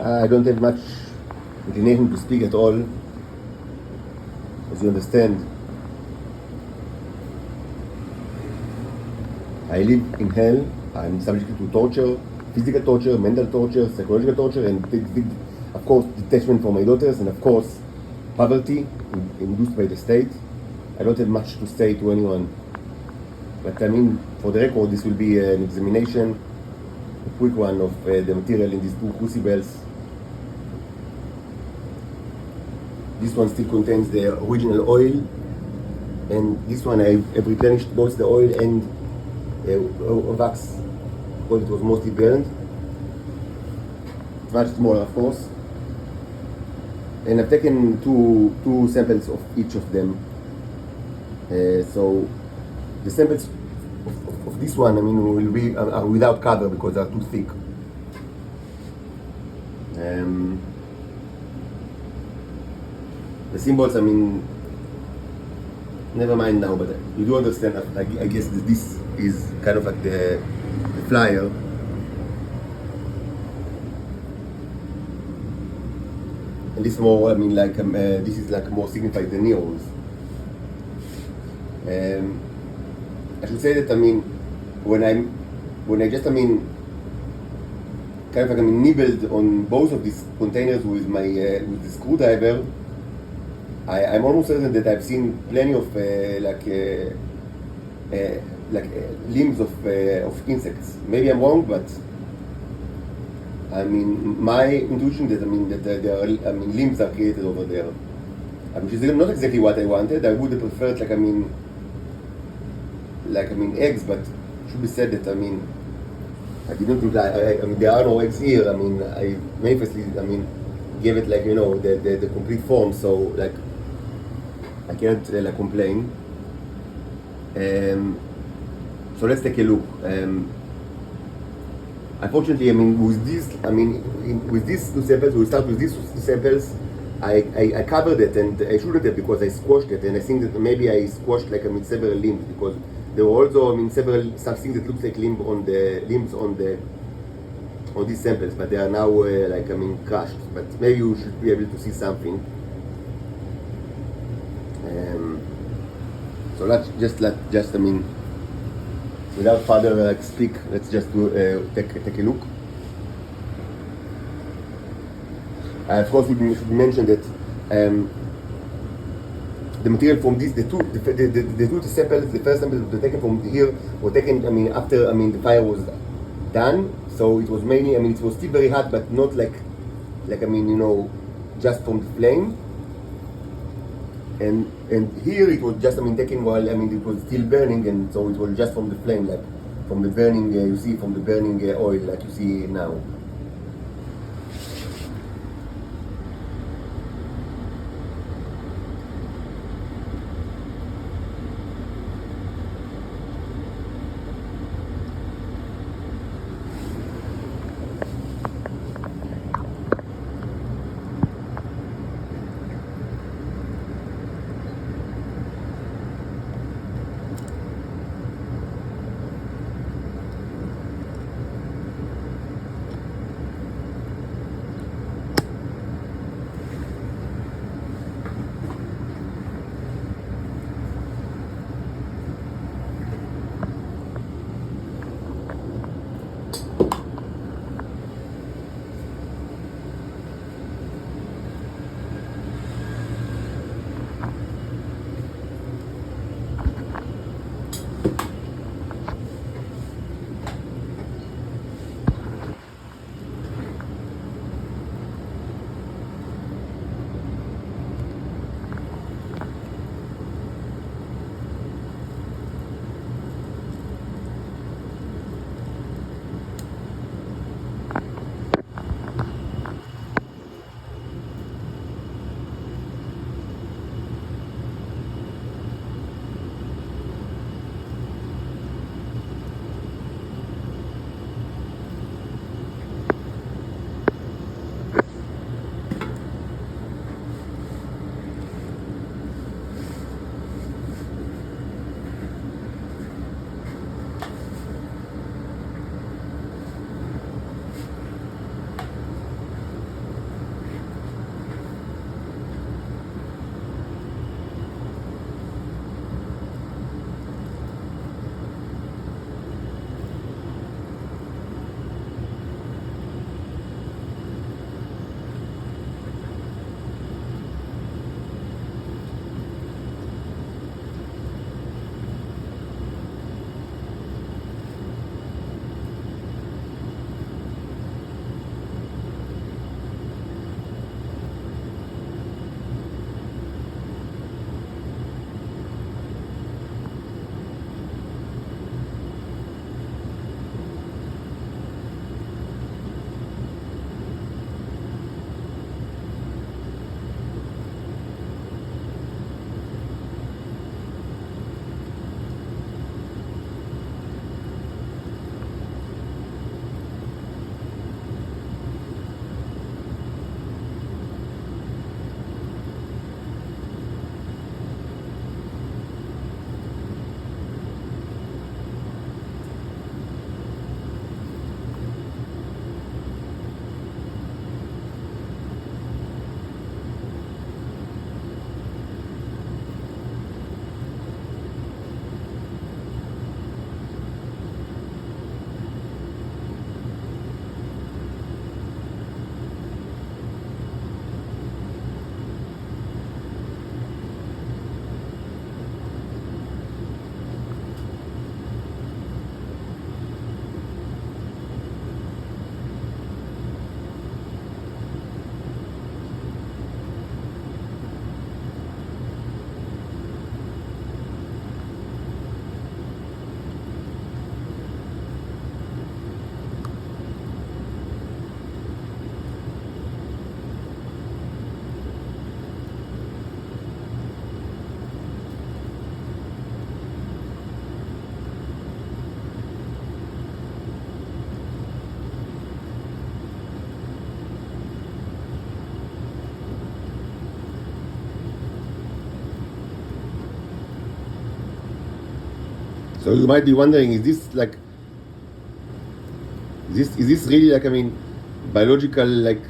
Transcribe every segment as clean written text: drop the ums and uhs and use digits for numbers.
I don't have much inclination to speak at all. As you understand, I live in hell. I'm subject to torture, physical torture, mental torture, psychological torture, and of course detachment from my daughters, and of course poverty induced by the state. I don't have much to say to anyone, but I mean, for the record, this will be an examination, a quick one of the material in these two crucibles. This one still contains the original oil, and this one I have replenished both the oil and wax because it was mostly burned. It's much smaller, of course. And I've taken two samples of each of them. So the samples of this one, I mean, will be are without cover because they are too thick. The symbols, I mean, never mind now, but you do understand that I guess that this is kind of like the flyer. And this more, I mean, like this is like more signified than neons. I should say that, I mean, when I just, I mean, kind of like, I mean, nibbled on both of these containers with my with the screwdriver, I'm almost certain that I've seen plenty of limbs of insects. Maybe I'm wrong, but I mean, my intuition that, I mean, that there are, I mean, limbs are created over there, which is not exactly what I wanted. I would have preferred, like I mean, eggs, but it should be said that, I mean, I didn't think I mean, there are no eggs here. I mean, I manifestly, I mean, gave it, like, you know, the complete form, so like I can't like complain. So let's take a look. Unfortunately, I mean, with these two samples, we'll start with these two samples. I covered it, and I shouldn't have, because I squashed it, and I think that maybe I squashed, like, I mean, several limbs, because there were also, I mean, something that looks like limbs on these samples, but they are now like, I mean, crushed. But maybe you should be able to see something. So let's just I mean, without further speak, let's just take a look. Of course, we should mention that the material from the two samples, the first samples were taken from here, were taken, I mean, after, I mean, the fire was done. So it was mainly, I mean, it was still very hot, but not like I mean, you know, just from the flame. And here it was just, I mean, taken while, I mean, it was still burning, and so it was just from the flame, like from the burning, you see, from the burning oil, like you see now. So you might be wondering, is this like, is this really like, I mean, biological, like,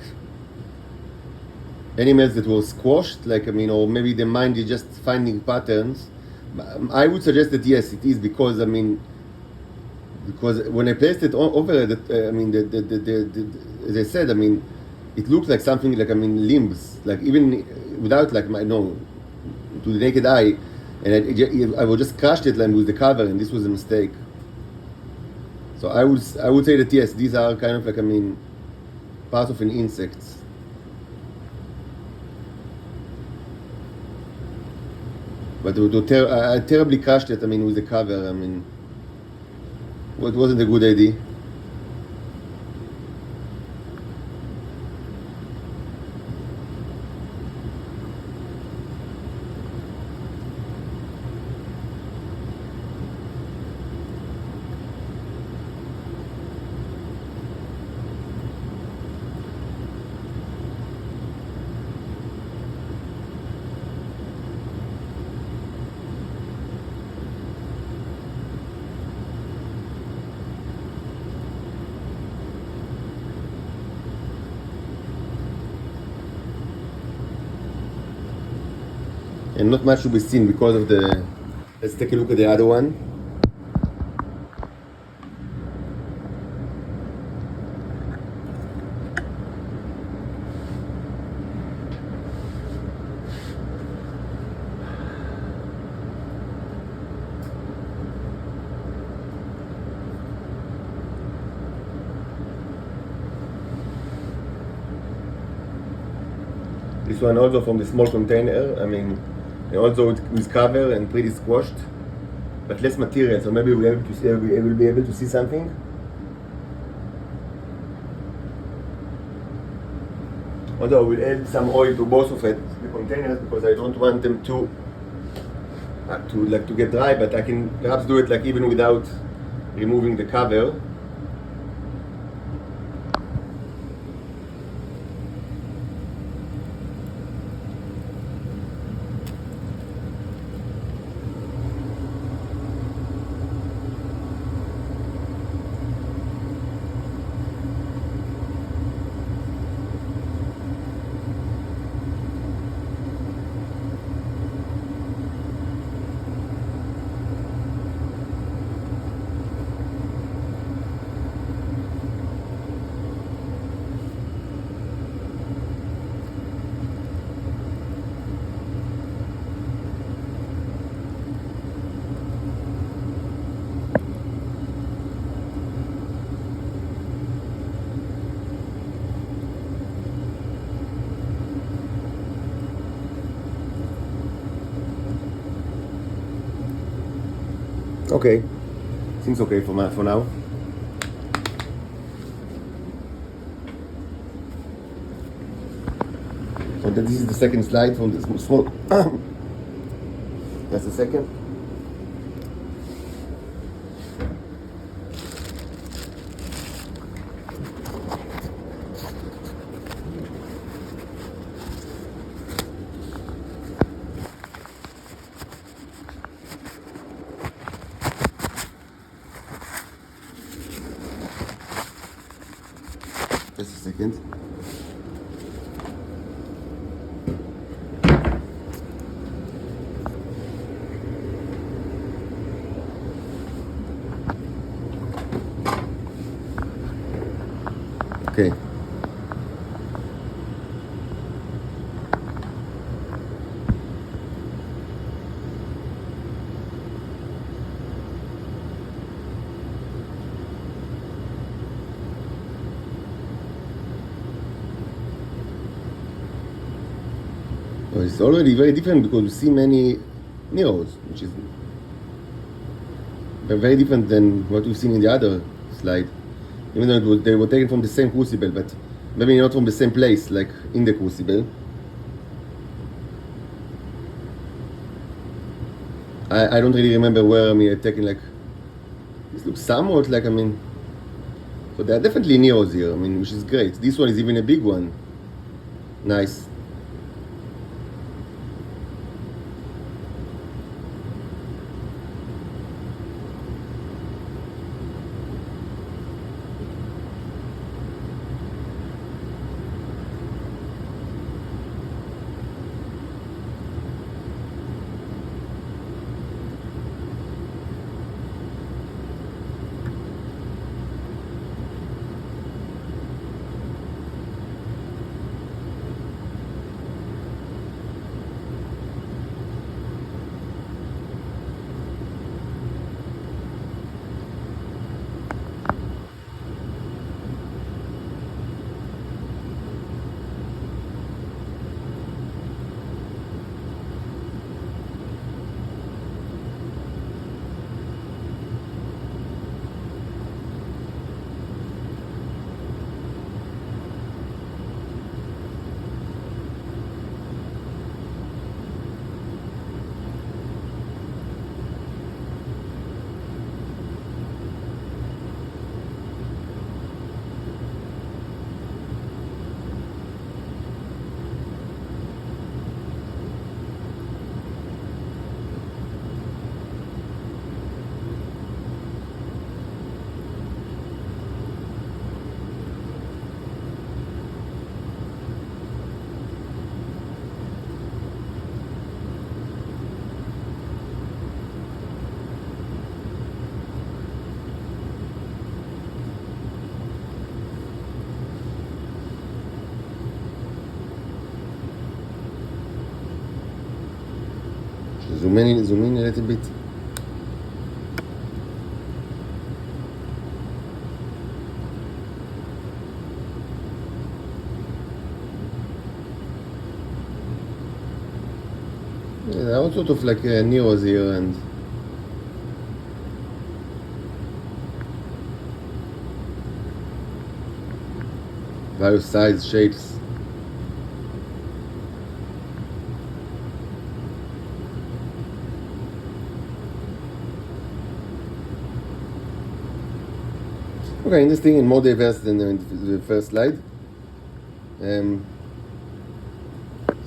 animals that were squashed, like, I mean, or maybe the mind is just finding patterns? I would suggest that yes, it is, because I mean, because when I placed it over that, I mean, as I said, I mean, it looks like something like, I mean, limbs, like even without like my no, to the naked eye, and I would just crushed it like with the cover, and this was a mistake. So I would say that yes, these are kind of like, I mean, part of an insect. But I terribly crushed it, I mean, with the cover. I mean, it wasn't a good idea. And not much to be seen because of the. Let's take a look at the other one. This one also from the small container. I mean, and also with cover and pretty squashed, but less material. So maybe we'll be able to see something. Although we'll add some oil to both of it, the containers, because I don't want them to get dry. But I can perhaps do it like even without removing the cover. Okay, seems okay for now. So this is the second slide from this small. Just a second. Just a second. Okay. Well, it's already very different because you see many mirrors, which is very different than what we've seen in the other slide. Even though they were taken from the same crucible, but maybe not from the same place, like in the crucible. I don't really remember where I've taken, like, this looks somewhat like, so there are definitely neos here, which is great. This one is even a big one. Nice. Zoom in a little bit. Yeah, there are sort of like neros here and various size, shapes. Okay, interesting and more diverse than the first slide. So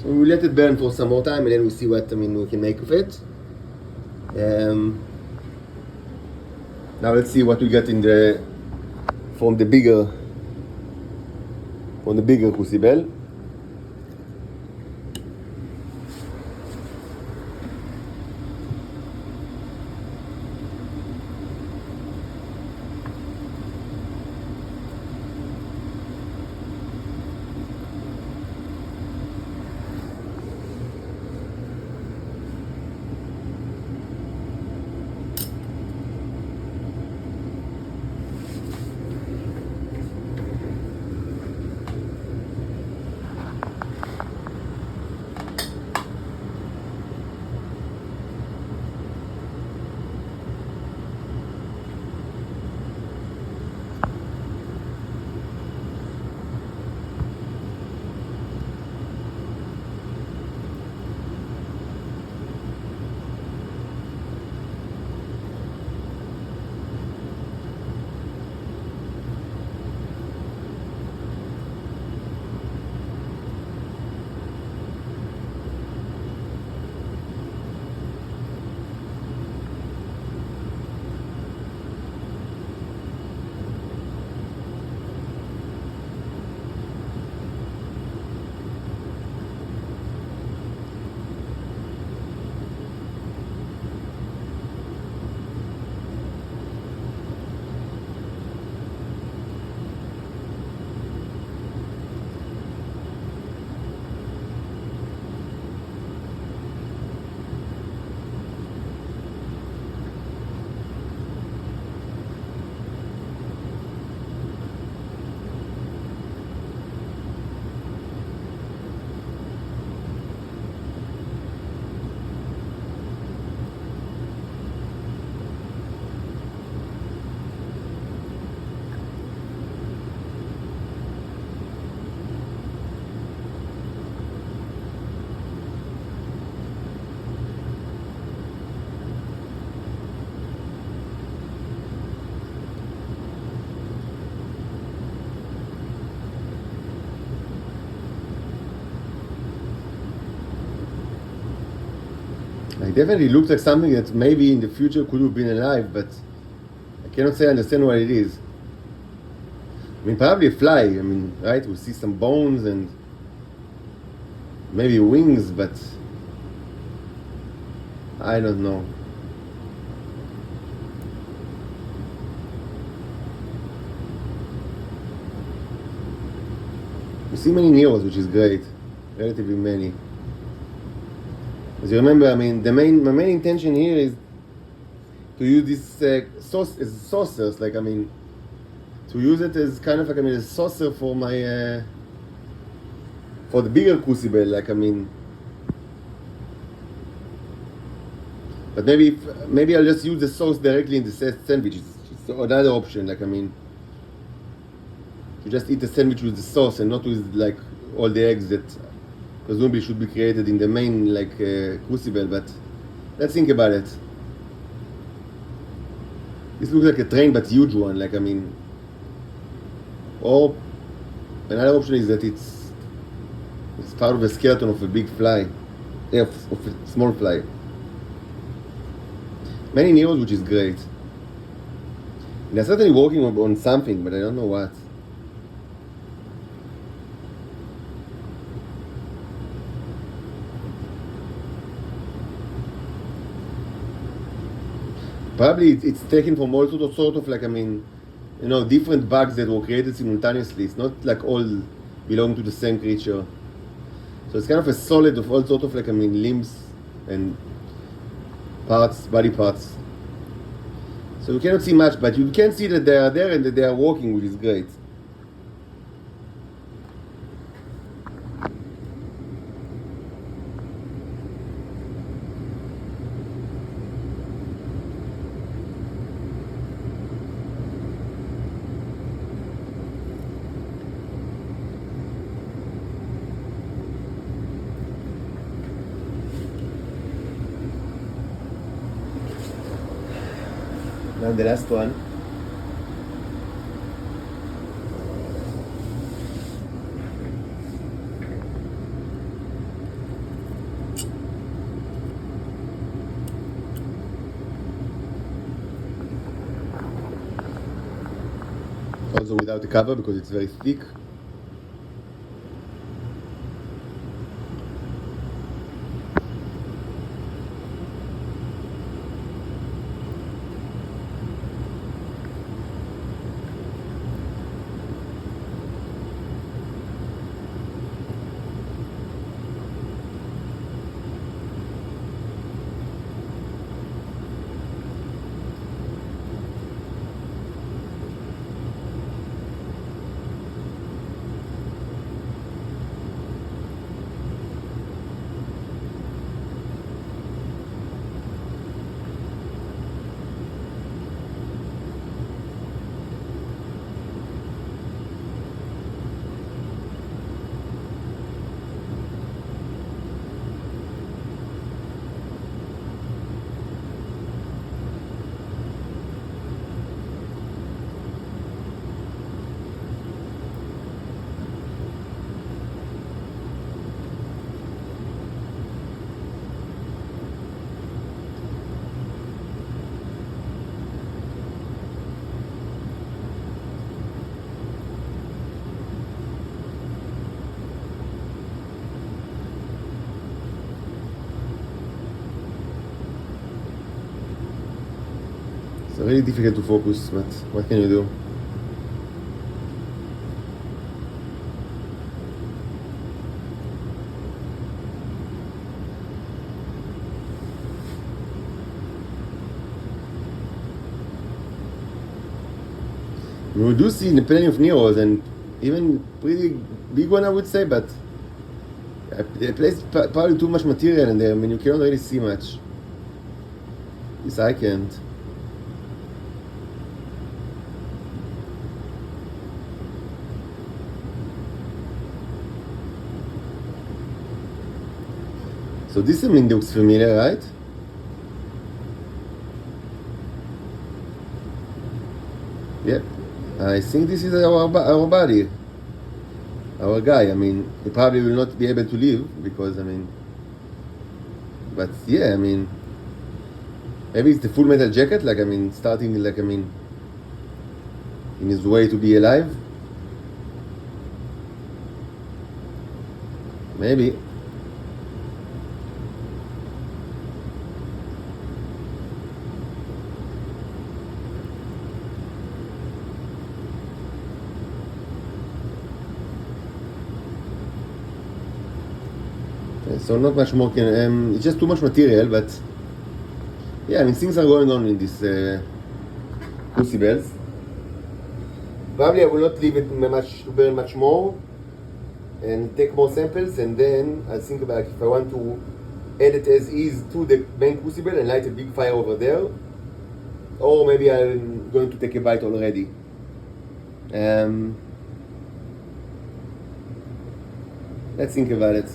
we'll let it burn for some more time and then we'll see what we can make of it. Now let's see what we get from the bigger crucible. It definitely looks like something that maybe in the future could have been alive, but I cannot say I understand what it is. Probably a fly, right? We see some bones and maybe wings, but I don't know. We see many neros, which is great. Relatively many. As you remember, my main intention here is to use this saucers, to use it as kind of a saucer for my, for the bigger crucible, but maybe I'll just use the sauce directly in the sandwich. It's another option, to just eat the sandwich with the sauce and not with all the eggs that presumably should be created in the main crucible, but let's think about it. This looks like a train, but huge one, or another option is that it's part of a skeleton of a big fly, of a small fly. Many neros, which is great. And they're certainly working on something, but I don't know what. Probably it's taken from all sort of different bugs that were created simultaneously. It's not all belong to the same creature. So it's kind of a solid of all sort of limbs and parts, body parts. So you cannot see much, but you can see that they are there and that they are walking, which is great. Now the last one. Also without the cover because it's very thick. It's really difficult to focus, but what can you do? We do see plenty of Neros and even pretty big one, I would say, but they placed probably too much material in there. I mean, you cannot really see much. At least I can't. So this, I mean, looks familiar, right? Yep. I think this is our body, our guy. I mean, he probably will not be able to live because, I mean, but yeah, I mean, maybe it's the full metal jacket, like, I mean, starting, like, I mean, in his way to be alive. Maybe. So not much more can, it's just too much material, but yeah, I mean, things are going on in this crucibles. Probably I will not leave it to burn much more and take more samples, and then I'll think about if I want to add it as is to the main crucible and light a big fire over there, or maybe I'm going to take a bite already. Let's think about it.